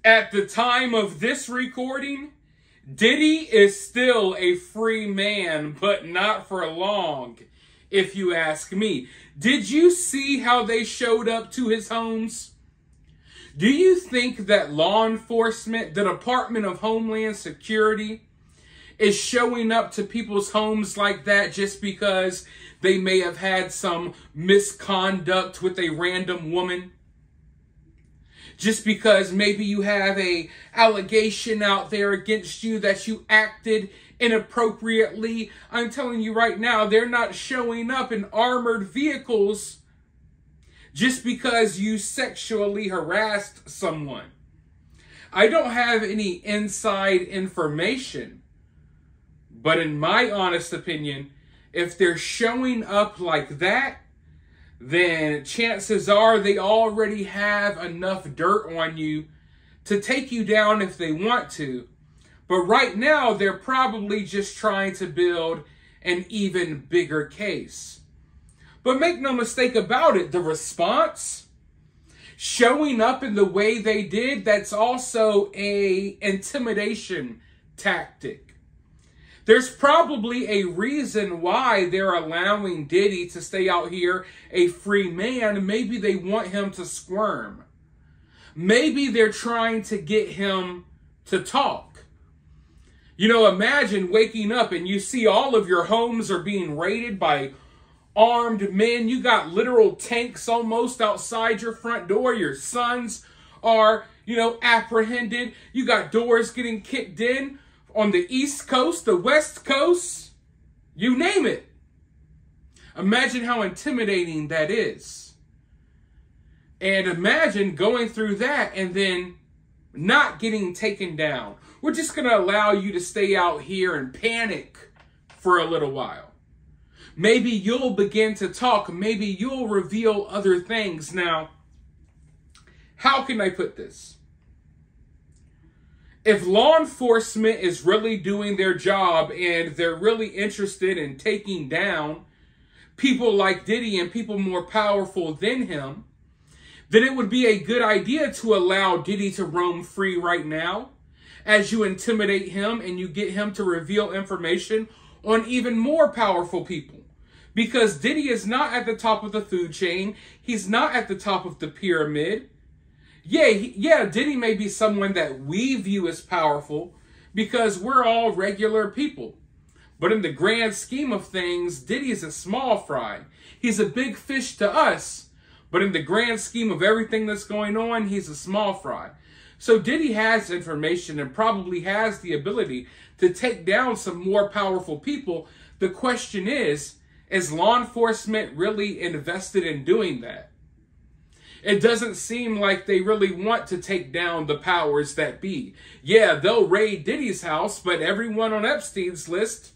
At the time of this recording, Diddy is still a free man, but not for long, if you ask me. Did you see how they showed up to his homes? Do you think that law enforcement, the Department of Homeland Security, is showing up to people's homes like that just because they may have had some misconduct with a random woman? Just because maybe you have an allegation out there against you that you acted inappropriately? I'm telling you right now, they're not showing up in armored vehicles just because you sexually harassed someone. I don't have any inside information, but in my honest opinion, if they're showing up like that, then chances are they already have enough dirt on you to take you down if they want to. But right now, they're probably just trying to build an even bigger case. But make no mistake about it, the response, showing up in the way they did, that's also an intimidation tactic. There's probably a reason why they're allowing Diddy to stay out here a free man. Maybe they want him to squirm. Maybe they're trying to get him to talk. You know, imagine waking up and you see all of your homes are being raided by armed men. You got literal tanks almost outside your front door. Your sons are, apprehended. You got doors getting kicked in. On the East Coast, the West Coast, you name it. Imagine how intimidating that is. And imagine going through that and then not getting taken down. We're just going to allow you to stay out here and panic for a little while. Maybe you'll begin to talk. Maybe you'll reveal other things. Now, how can I put this? If law enforcement is really doing their job and they're really interested in taking down people like Diddy and people more powerful than him, then it would be a good idea to allow Diddy to roam free right now as you intimidate him and you get him to reveal information on even more powerful people. Because Diddy is not at the top of the food chain. He's not at the top of the pyramid. Yeah, Diddy may be someone that we view as powerful because we're all regular people. But in the grand scheme of things, Diddy is a small fry. He's a big fish to us. But in the grand scheme of everything that's going on, he's a small fry. So Diddy has information and probably has the ability to take down some more powerful people. The question is law enforcement really invested in doing that? It doesn't seem like they really want to take down the powers that be. Yeah, they'll raid Diddy's house, but everyone on Epstein's list,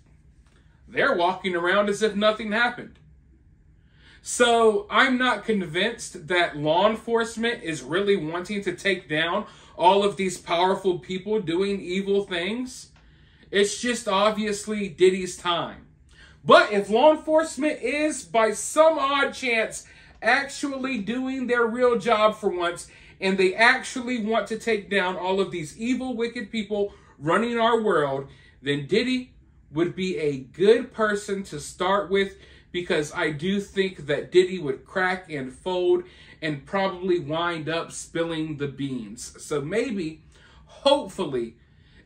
they're walking around as if nothing happened. So I'm not convinced that law enforcement is really wanting to take down all of these powerful people doing evil things. It's just obviously Diddy's time. But if law enforcement is, by some odd chance, actually doing their real job for once, and they actually want to take down all of these evil, wicked people running our world, then Diddy would be a good person to start with, because I do think that Diddy would crack and fold and probably wind up spilling the beans. So maybe, hopefully,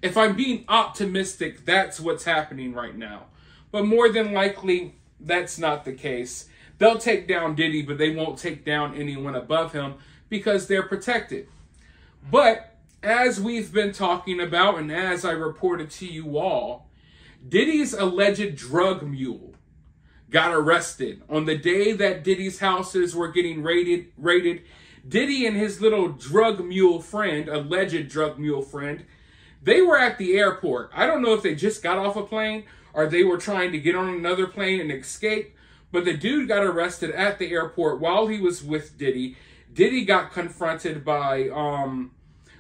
if I'm being optimistic, that's what's happening right now. But more than likely, that's not the case. They'll take down Diddy, but they won't take down anyone above him because they're protected. But as we've been talking about, and as I reported to you all, Diddy's alleged drug mule got arrested. On the day that Diddy's houses were getting raided, Diddy and his little drug mule friend, alleged drug mule friend, they were at the airport. I don't know if they just got off a plane or they were trying to get on another plane and escape. But the dude got arrested at the airport while he was with Diddy. Diddy got confronted by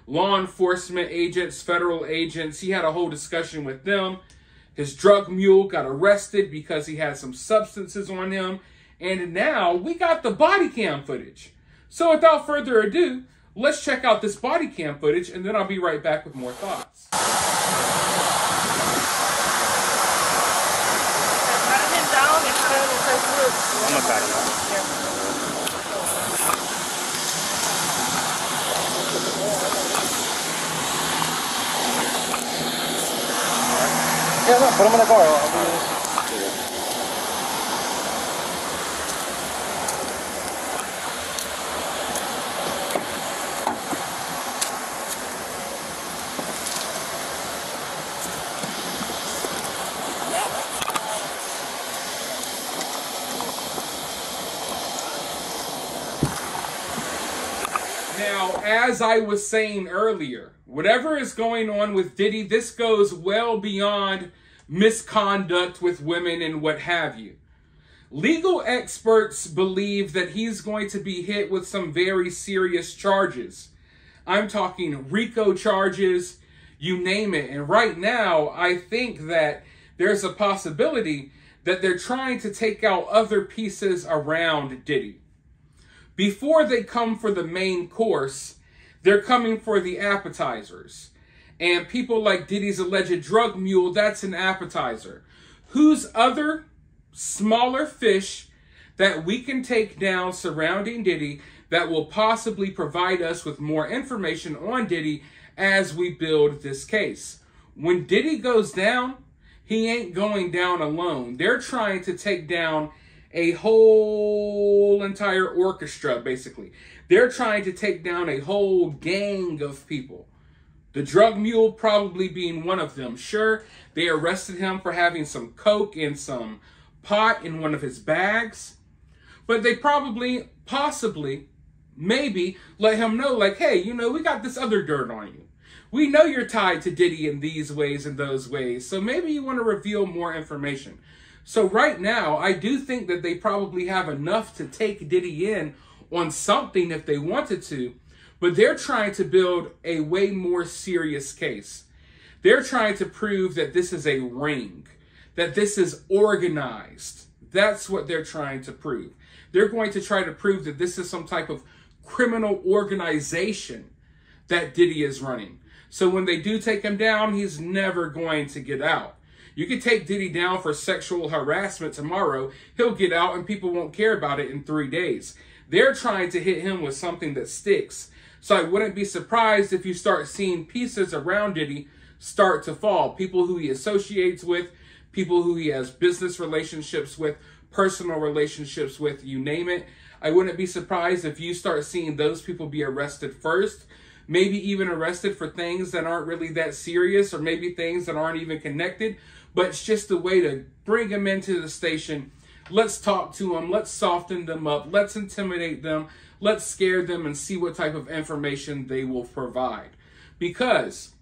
law enforcement agents, federal agents. He had a whole discussion with them. His drug mule got arrested because he had some substances on him. And now we got the body cam footage. So without further ado, let's check out this body cam footage, and then I'll be right back with more thoughts. I'm gonna back it up. Yeah, no, put them in the car. I'll do this. Now, as I was saying earlier, whatever is going on with Diddy, this goes well beyond misconduct with women and what have you. Legal experts believe that he's going to be hit with some very serious charges. I'm talking RICO charges, you name it. And right now, I think that there's a possibility that they're trying to take out other pieces around Diddy. Before they come for the main course, they're coming for the appetizers. And people like Diddy's alleged drug mule, that's an appetizer. Who's other smaller fish that we can take down surrounding Diddy that will possibly provide us with more information on Diddy as we build this case? When Diddy goes down, he ain't going down alone. They're trying to take down a whole entire orchestra, basically. They're trying to take down a whole gang of people. The drug mule probably being one of them. Sure, they arrested him for having some coke and some pot in one of his bags. But they probably, possibly, maybe let him know, like, hey, you know, we got this other dirt on you. We know you're tied to Diddy in these ways and those ways. So maybe you want to reveal more information. So right now, I do think that they probably have enough to take Diddy in on something if they wanted to, but they're trying to build a way more serious case. They're trying to prove that this is a ring, that this is organized. That's what they're trying to prove. They're going to try to prove that this is some type of criminal organization that Diddy is running. So when they do take him down, he's never going to get out. You could take Diddy down for sexual harassment tomorrow. He'll get out and people won't care about it in 3 days. They're trying to hit him with something that sticks. So I wouldn't be surprised if you start seeing pieces around Diddy start to fall. People who he associates with, people who he has business relationships with, personal relationships with, you name it. I wouldn't be surprised if you start seeing those people be arrested first. Maybe even arrested for things that aren't really that serious, or maybe things that aren't even connected. But it's just a way to bring them into the station. Let's talk to them. Let's soften them up. Let's intimidate them. Let's scare them and see what type of information they will provide. Because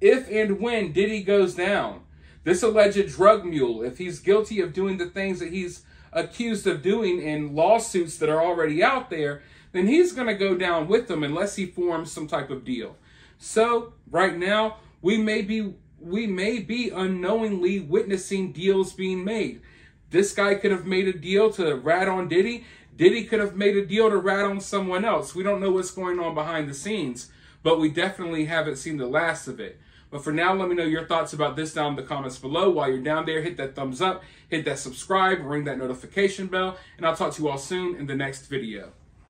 if and when Diddy goes down, this alleged drug mule, if he's guilty of doing the things that he's accused of doing in lawsuits that are already out there, then he's going to go down with them unless he forms some type of deal. So right now, we may be unknowingly witnessing deals being made. This guy could have made a deal to rat on Diddy. Diddy could have made a deal to rat on someone else. We don't know what's going on behind the scenes, but we definitely haven't seen the last of it. But for now, let me know your thoughts about this down in the comments below. While you're down there, hit that thumbs up, hit that subscribe, ring that notification bell, and I'll talk to you all soon in the next video.